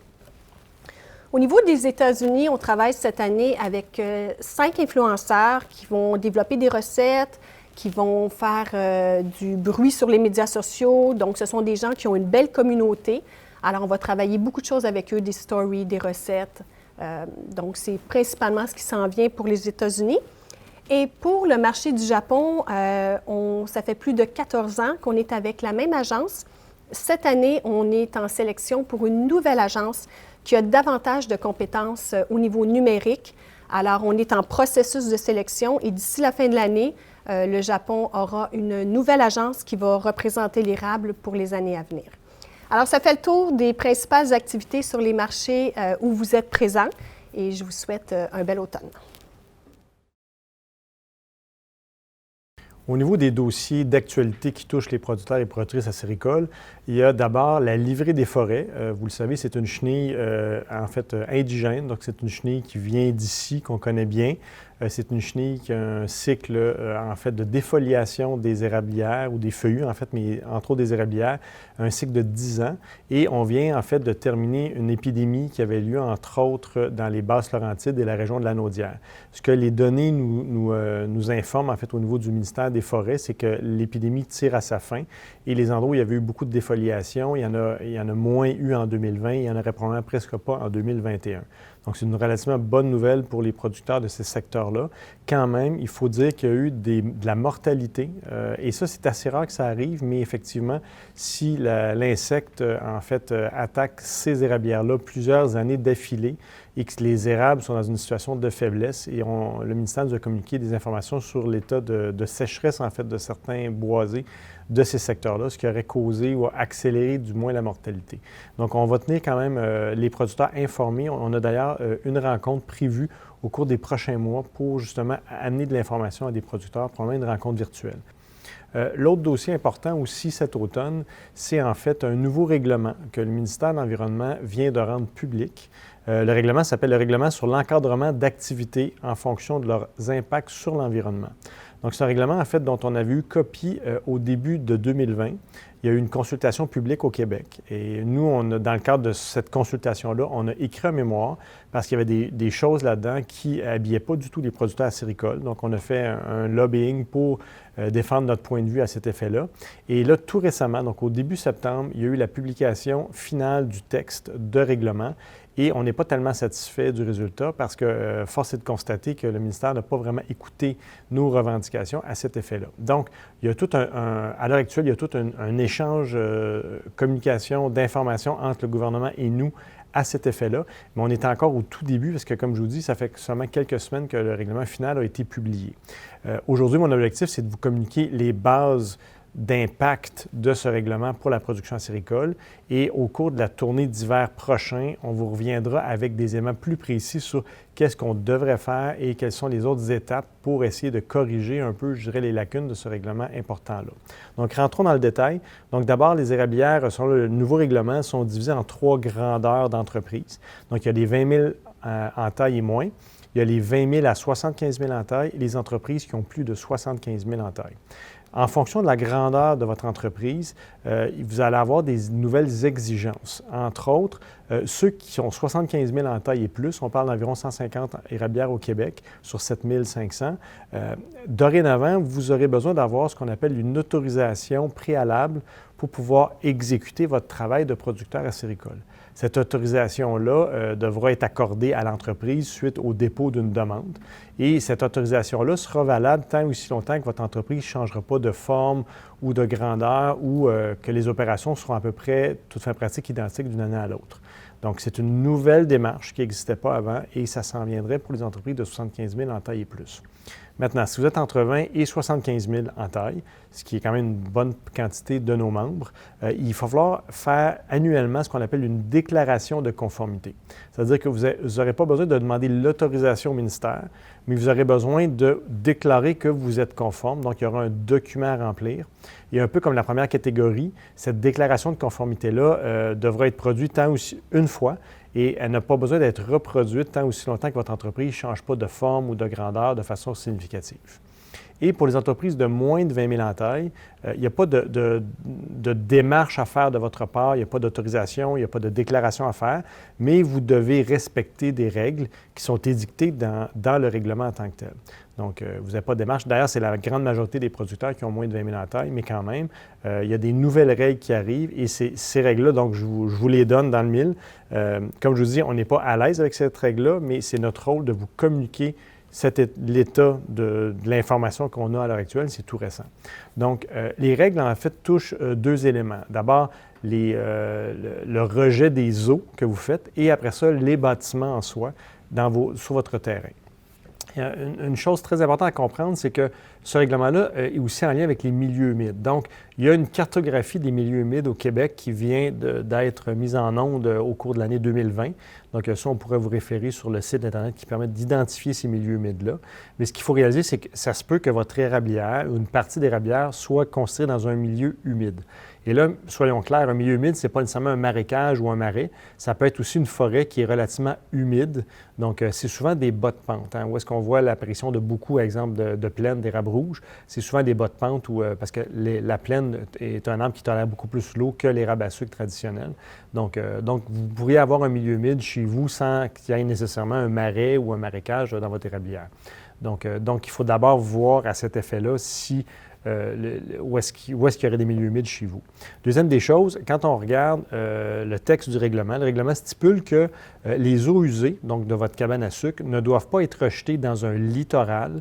Au niveau des États-Unis, on travaille cette année avec 5 influenceurs qui vont développer des recettes, qui vont faire du bruit sur les médias sociaux. Donc, ce sont des gens qui ont une belle communauté. Alors, on va travailler beaucoup de choses avec eux, des stories, des recettes. Donc, c'est principalement ce qui s'en vient pour les États-Unis. Et pour le marché du Japon, ça fait plus de 14 ans qu'on est avec la même agence. Cette année, on est en sélection pour une nouvelle agence qui a davantage de compétences au niveau numérique. Alors, on est en processus de sélection et d'ici la fin de l'année, le Japon aura une nouvelle agence qui va représenter l'érable pour les années à venir. Alors, ça fait le tour des principales activités sur les marchés où vous êtes présents et je vous souhaite un bel automne. Au niveau des dossiers d'actualité qui touchent les producteurs et productrices acéricoles, il y a d'abord la livrée des forêts. Vous le savez, c'est une chenille indigène, donc c'est une chenille qui vient d'ici, qu'on connaît bien. C'est une chenille qui a un cycle, en fait, de défoliation des érablières ou des feuillus, en fait, mais entre autres des érablières, un cycle de 10 ans. Et on vient, en fait, de terminer une épidémie qui avait lieu, entre autres, dans les Basses-Laurentides et la région de la Naudière. Ce que les données nous informent, en fait, au niveau du ministère des Forêts, c'est que l'épidémie tire à sa fin et les endroits où il y avait eu beaucoup de défoliation, il y en a moins eu en 2020, il n'y en aurait probablement presque pas en 2021. Donc, c'est une relativement bonne nouvelle pour les producteurs de ces secteurs-là. Quand même, il faut dire qu'il y a eu de la mortalité. Et ça, c'est assez rare que ça arrive, mais effectivement, si l'insecte, en fait, attaque ces érablières-là plusieurs années d'affilée et que les érables sont dans une situation de faiblesse, et le ministère nous a communiqué des informations sur l'état de sécheresse, en fait, de certains boisés de ces secteurs-là, ce qui aurait causé ou accéléré du moins la mortalité. Donc, on va tenir quand même les producteurs informés. On a d'ailleurs une rencontre prévue au cours des prochains mois pour justement amener de l'information à des producteurs, probablement une rencontre virtuelle. L'autre dossier important aussi cet automne, c'est en fait un nouveau règlement que le ministère de l'Environnement vient de rendre public. Le règlement s'appelle le règlement sur l'encadrement d'activités en fonction de leurs impacts sur l'environnement. Donc, c'est un règlement, en fait, dont on avait eu copie au début de 2020. Il y a eu une consultation publique au Québec. Et nous, dans le cadre de cette consultation-là, on a écrit un mémoire parce qu'il y avait des choses là-dedans qui n'habillaient pas du tout les producteurs acéricoles. Donc, on a fait un lobbying pour défendre notre point de vue à cet effet-là. Et là, tout récemment, donc au début septembre, il y a eu la publication finale du texte de règlement. Et on n'est pas tellement satisfait du résultat parce que force est de constater que le ministère n'a pas vraiment écouté nos revendications à cet effet-là. Donc, il y a tout à l'heure actuelle, il y a tout un échange, communication, d'informations entre le gouvernement et nous à cet effet-là. Mais on est encore au tout début parce que, comme je vous dis, ça fait seulement quelques semaines que le règlement final a été publié. Aujourd'hui, mon objectif, c'est de vous communiquer les bases d'impact de ce règlement pour la production acéricole. Et au cours de la tournée d'hiver prochain, on vous reviendra avec des éléments plus précis sur qu'est-ce qu'on devrait faire et quelles sont les autres étapes pour essayer de corriger un peu, je dirais, les lacunes de ce règlement important-là. Donc, rentrons dans le détail. Donc, d'abord, les érablières, selon le nouveau règlement, sont divisées en 3 grandeurs d'entreprises. Donc, il y a les 20 000 en taille et moins. Il y a les 20 000 à 75 000 en taille et les entreprises qui ont plus de 75 000 en taille. En fonction de la grandeur de votre entreprise, vous allez avoir des nouvelles exigences. Entre autres, ceux qui ont 75 000 en taille et plus, on parle d'environ 150 érablières au Québec sur 7 500. Dorénavant, vous aurez besoin d'avoir ce qu'on appelle une autorisation préalable pour pouvoir exécuter votre travail de producteur acéricole. Cette autorisation-là devra être accordée à l'entreprise suite au dépôt d'une demande. Et cette autorisation-là sera valable tant aussi longtemps que votre entreprise ne changera pas de forme ou de grandeur ou que les opérations seront à peu près, toute fin pratique, identiques d'une année à l'autre. Donc, c'est une nouvelle démarche qui n'existait pas avant et ça s'en viendrait pour les entreprises de 75 000 en taille et plus. Maintenant, si vous êtes entre 20 et 75 000 en taille, ce qui est quand même une bonne quantité de nos membres, il va falloir faire annuellement ce qu'on appelle une déclaration de conformité. C'est-à-dire que vous n'aurez pas besoin de demander l'autorisation au ministère, mais vous aurez besoin de déclarer que vous êtes conforme. Donc, il y aura un document à remplir. Et un peu comme la première catégorie, cette déclaration de conformité-là devra être produite tant aussi une fois et elle n'a pas besoin d'être reproduite tant aussi longtemps que votre entreprise ne change pas de forme ou de grandeur de façon significative. Et pour les entreprises de moins de 20 000 en taille, il n'y a pas de démarche à faire de votre part, il n'y a pas d'autorisation, il n'y a pas de déclaration à faire, mais vous devez respecter des règles qui sont édictées dans le règlement en tant que tel. Donc, vous n'avez pas de démarche. D'ailleurs, c'est la grande majorité des producteurs qui ont moins de 20 000 en taille, mais quand même, il y a des nouvelles règles qui arrivent et ces règles-là, donc, je vous les donne dans le mille. Comme je vous dis, on n'est pas à l'aise avec cette règle-là, mais c'est notre rôle de vous communiquer l'état de l'information qu'on a à l'heure actuelle, c'est tout récent. Donc, les règles, en fait, touchent 2 éléments. D'abord, le rejet des eaux que vous faites et après ça, les bâtiments en soi sur votre terrain. Il y a une chose très importante à comprendre, c'est que Ce règlement-là est aussi en lien avec les milieux humides. Donc, il y a une cartographie des milieux humides au Québec qui vient d'être mise en onde au cours de l'année 2020. Donc, ça, on pourrait vous référer sur le site Internet qui permet d'identifier ces milieux humides-là. Mais ce qu'il faut réaliser, c'est que ça se peut que votre érablière ou une partie d'érablière soit construite dans un milieu humide. Et là, soyons clairs, un milieu humide, ce n'est pas nécessairement un marécage ou un marais. Ça peut être aussi une forêt qui est relativement humide. Donc, c'est souvent des bas de pente. Où est-ce qu'on voit l'apparition de beaucoup, exemple, de plaines d'érable rouge? C'est souvent des bas de pente parce que la plaine est un arbre qui tolère beaucoup plus l'eau que l'érable à sucre traditionnel. Donc, vous pourriez avoir un milieu humide chez vous sans qu'il y ait nécessairement un marais ou un marécage dans votre érablière. Donc, il faut d'abord voir à cet effet-là si où est-ce qu'il y aurait des milieux humides chez vous. Deuxième des choses, quand on regarde le texte du règlement, le règlement stipule que les eaux usées, donc de votre cabane à sucre, ne doivent pas être rejetées dans un littoral,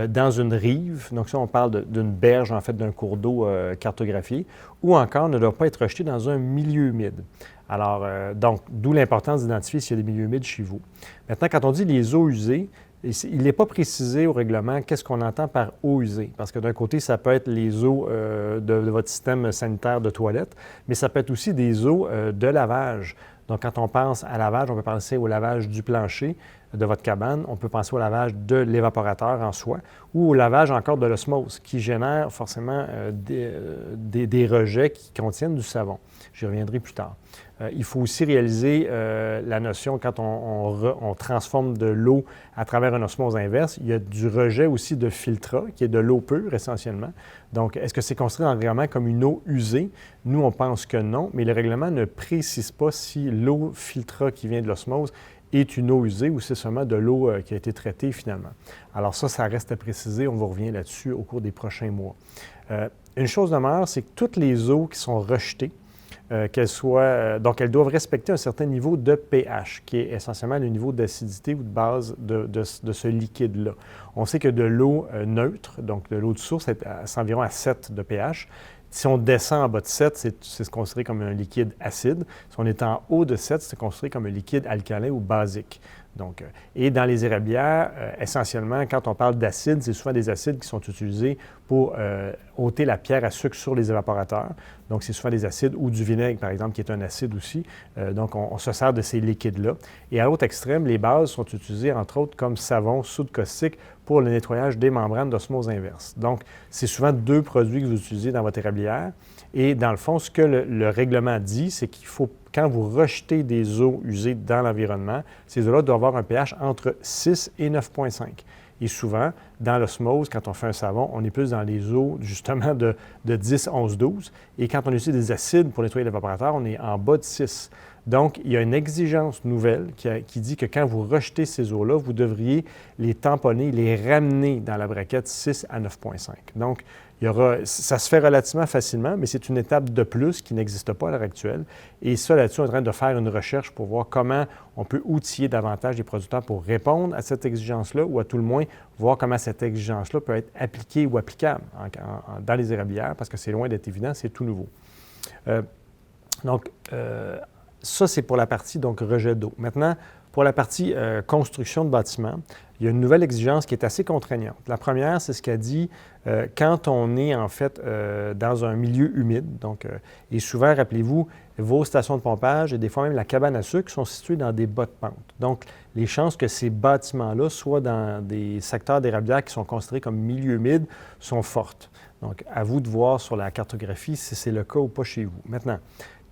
dans une rive, donc ça on parle d'une berge, en fait, d'un cours d'eau cartographié, ou encore ne doivent pas être rejetées dans un milieu humide. Alors, donc, d'où l'importance d'identifier s'il y a des milieux humides chez vous. Maintenant, quand on dit les eaux usées, il n'est pas précisé au règlement qu'est-ce qu'on entend par eau usée, parce que d'un côté, ça peut être les eaux de votre système sanitaire de toilette, mais ça peut être aussi des eaux de lavage. Donc, quand on pense à lavage, on peut penser au lavage du plancher de votre cabane, on peut penser au lavage de l'évaporateur en soi, ou au lavage encore de l'osmose, qui génère forcément des rejets qui contiennent du savon. J'y reviendrai plus tard. Il faut aussi réaliser la notion, quand on transforme de l'eau à travers une osmose inverse, il y a du rejet aussi de filtrat, qui est de l'eau pure essentiellement. Donc, est-ce que c'est considéré dans le règlement comme une eau usée? Nous, on pense que non, mais le règlement ne précise pas si l'eau filtrat qui vient de l'osmose est une eau usée ou c'est seulement de l'eau qui a été traitée finalement. Alors ça reste à préciser. On va revenir là-dessus au cours des prochains mois. Une chose demeure, c'est que toutes les eaux qui sont rejetées, donc, elles doivent respecter un certain niveau de pH, qui est essentiellement le niveau d'acidité ou de base de ce liquide-là. On sait que de l'eau neutre, donc de l'eau de source, c'est environ à 7 de pH. Si on descend en bas de 7, c'est considéré comme un liquide acide. Si on est en haut de 7, c'est considéré comme un liquide alcalin ou basique. Donc, et dans les érablières, essentiellement, quand on parle d'acide, c'est souvent des acides qui sont utilisés pour ôter la pierre à sucre sur les évaporateurs. Donc, c'est souvent des acides ou du vinaigre, par exemple, qui est un acide aussi. Donc, on se sert de ces liquides-là. Et à l'autre extrême, les bases sont utilisées, entre autres, comme savon, soude caustique pour le nettoyage des membranes d'osmose inverse. Donc, c'est souvent 2 produits que vous utilisez dans votre érablière. Et dans le fond, ce que le règlement dit, c'est qu'il faut, quand vous rejetez des eaux usées dans l'environnement, ces eaux-là doivent avoir un pH entre 6 et 9,5. Et souvent, dans l'osmose, quand on fait un savon, on est plus dans les eaux, justement, de 10, 11, 12. Et quand on utilise des acides pour nettoyer l'évaporateur, on est en bas de 6. Donc, il y a une exigence nouvelle qui dit que quand vous rejetez ces eaux-là, vous devriez les tamponner, les ramener dans la braquette 6 à 9,5. Donc, ça se fait relativement facilement, mais c'est une étape de plus qui n'existe pas à l'heure actuelle. Et ça, là-dessus, on est en train de faire une recherche pour voir comment on peut outiller davantage les producteurs pour répondre à cette exigence-là, ou à tout le moins voir comment cette exigence-là peut être appliquée ou applicable dans les érablières, parce que c'est loin d'être évident, c'est tout nouveau. Ça, c'est pour la partie rejet d'eau. Maintenant, pour la partie construction de bâtiments, il y a une nouvelle exigence qui est assez contraignante. La première, c'est ce qu'a dit quand on est en fait dans un milieu humide. Donc, et souvent, rappelez-vous, vos stations de pompage et des fois même la cabane à sucre sont situées dans des bas de pente. Donc, les chances que ces bâtiments-là soient dans des secteurs d'érablières qui sont considérés comme milieu humide sont fortes. Donc, à vous de voir sur la cartographie si c'est le cas ou pas chez vous. Maintenant,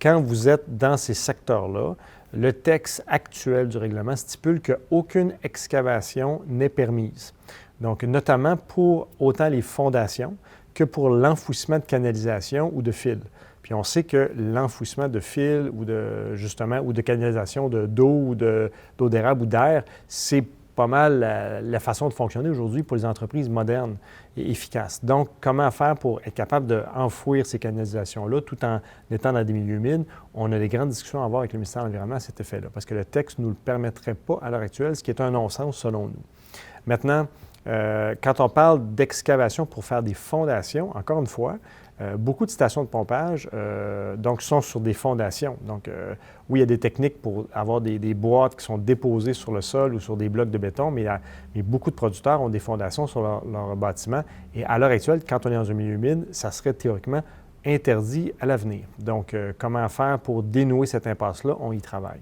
quand vous êtes dans ces secteurs-là, le texte actuel du règlement stipule qu'aucune excavation n'est permise. Donc, notamment pour autant les fondations que pour l'enfouissement de canalisation ou de fils. Puis on sait que l'enfouissement de fils ou de canalisation d'eau ou d'eau d'érable ou d'air, c'est pas mal la façon de fonctionner aujourd'hui pour les entreprises modernes et efficaces. Donc, comment faire pour être capable d'enfouir ces canalisations-là tout en étant dans des milieux humides? On a des grandes discussions à avoir avec le ministère de l'Environnement à cet effet-là, parce que le texte ne nous le permettrait pas à l'heure actuelle, ce qui est un non-sens selon nous. Maintenant, quand on parle d'excavation pour faire des fondations, encore une fois, beaucoup de stations de pompage donc, sont sur des fondations. Donc, oui, il y a des techniques pour avoir des boîtes qui sont déposées sur le sol ou sur des blocs de béton, mais beaucoup de producteurs ont des fondations sur leur bâtiment. Et à l'heure actuelle, quand on est dans un milieu humide, ça serait théoriquement interdit à l'avenir. Donc, comment faire pour dénouer cette impasse-là? On y travaille.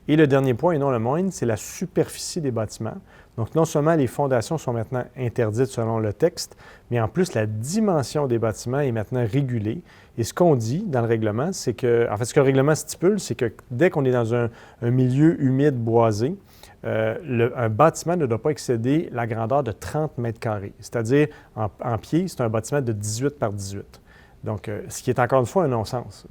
Et le dernier point, et non le moindre, c'est la superficie des bâtiments. Donc, non seulement les fondations sont maintenant interdites selon le texte, mais en plus, la dimension des bâtiments est maintenant régulée. Et ce qu'on dit dans le règlement, c'est que, en fait, ce que le règlement stipule, c'est que dès qu'on est dans un milieu humide boisé, un bâtiment ne doit pas excéder la grandeur de 30 mètres carrés. C'est-à-dire, en pied, c'est un bâtiment de 18 par 18. Donc, ce qui est encore une fois un non-sens.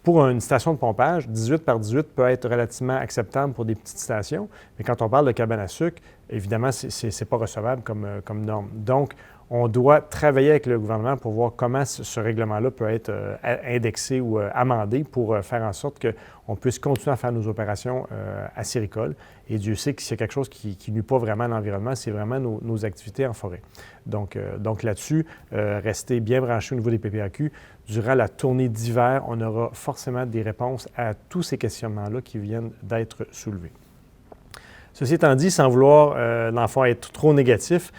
Pour une station de pompage, 18 par 18 peut être relativement acceptable pour des petites stations, mais quand on parle de cabane à sucre, évidemment, ce n'est pas recevable comme norme. Donc, on doit travailler avec le gouvernement pour voir comment ce règlement-là peut être indexé ou amendé pour faire en sorte qu'on puisse continuer à faire nos opérations acéricoles. Et Dieu sait que c'est quelque chose qui ne nuit pas vraiment à l'environnement, c'est vraiment nos activités en forêt. Donc là-dessus, restez bien branchés au niveau des PPAQ. Durant la tournée d'hiver, on aura forcément des réponses à tous ces questionnements-là qui viennent d'être soulevés. Ceci étant dit, sans vouloir l'enfant être trop négatif,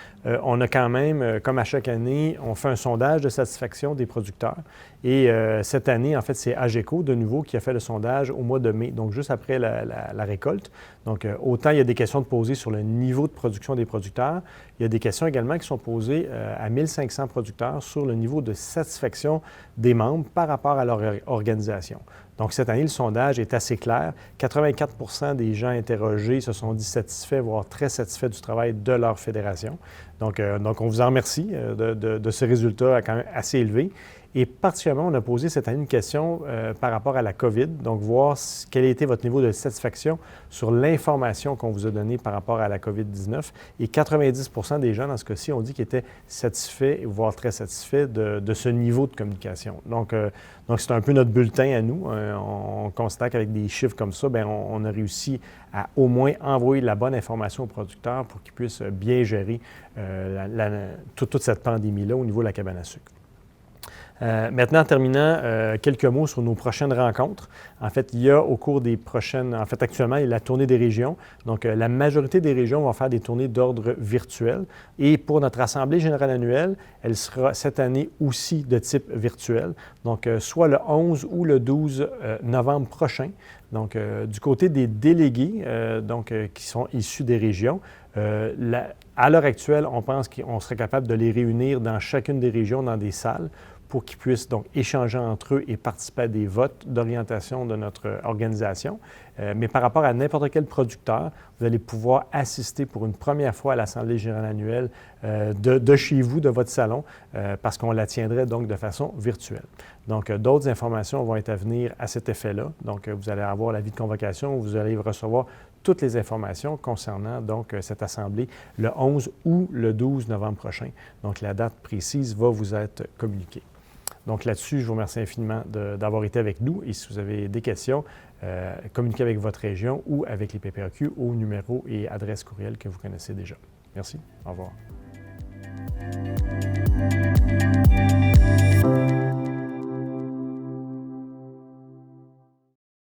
on a quand même, comme à chaque année, on fait un sondage de satisfaction des producteurs. Et cette année, en fait, c'est AGECO, de nouveau, qui a fait le sondage au mois de mai, donc juste après la récolte. Donc, autant il y a des questions de poser sur le niveau de production des producteurs, il y a des questions également qui sont posées à 1500 producteurs sur le niveau de satisfaction des membres par rapport à leur organisation. Donc, cette année, le sondage est assez clair. 84 des gens interrogés se sont dit satisfaits, voire très satisfaits du travail de leur fédération. Donc on vous en remercie de ce résultat quand même assez élevé. Et particulièrement, on a posé cette année une question par rapport à la COVID, donc voir quel a été votre niveau de satisfaction sur l'information qu'on vous a donnée par rapport à la COVID-19. Et 90 des gens, dans ce cas-ci, ont dit qu'ils étaient satisfaits, voire très satisfaits de ce niveau de communication. Donc c'est un peu notre bulletin à nous. On constate qu'avec des chiffres comme ça, bien, on a réussi à au moins envoyer la bonne information aux producteurs pour qu'ils puissent bien gérer toute cette pandémie-là au niveau de la cabane à sucre. Maintenant, en terminant, quelques mots sur nos prochaines rencontres. En fait, il y a au cours des prochaines... En fait, actuellement, il y a la tournée des régions. Donc, la majorité des régions vont faire des tournées d'ordre virtuel. Et pour notre Assemblée générale annuelle, elle sera cette année aussi de type virtuel. Donc, soit le 11 ou le 12 novembre prochain. Donc, du côté des délégués qui sont issus des régions, à l'heure actuelle, on pense qu'on serait capable de les réunir dans chacune des régions, dans des salles, pour qu'ils puissent donc échanger entre eux et participer à des votes d'orientation de notre organisation. Mais par rapport à n'importe quel producteur, vous allez pouvoir assister pour une première fois à l'Assemblée générale annuelle de chez vous, de votre salon, parce qu'on la tiendrait donc de façon virtuelle. Donc, d'autres informations vont être à venir à cet effet-là. Donc, vous allez avoir l'avis de convocation, vous allez recevoir toutes les informations concernant donc cette assemblée le 11 ou le 12 novembre prochain. Donc, la date précise va vous être communiquée. Donc là-dessus, je vous remercie infiniment d'avoir été avec nous. Et si vous avez des questions, communiquez avec votre région ou avec les PPAQ au numéro et adresse courriel que vous connaissez déjà. Merci. Au revoir.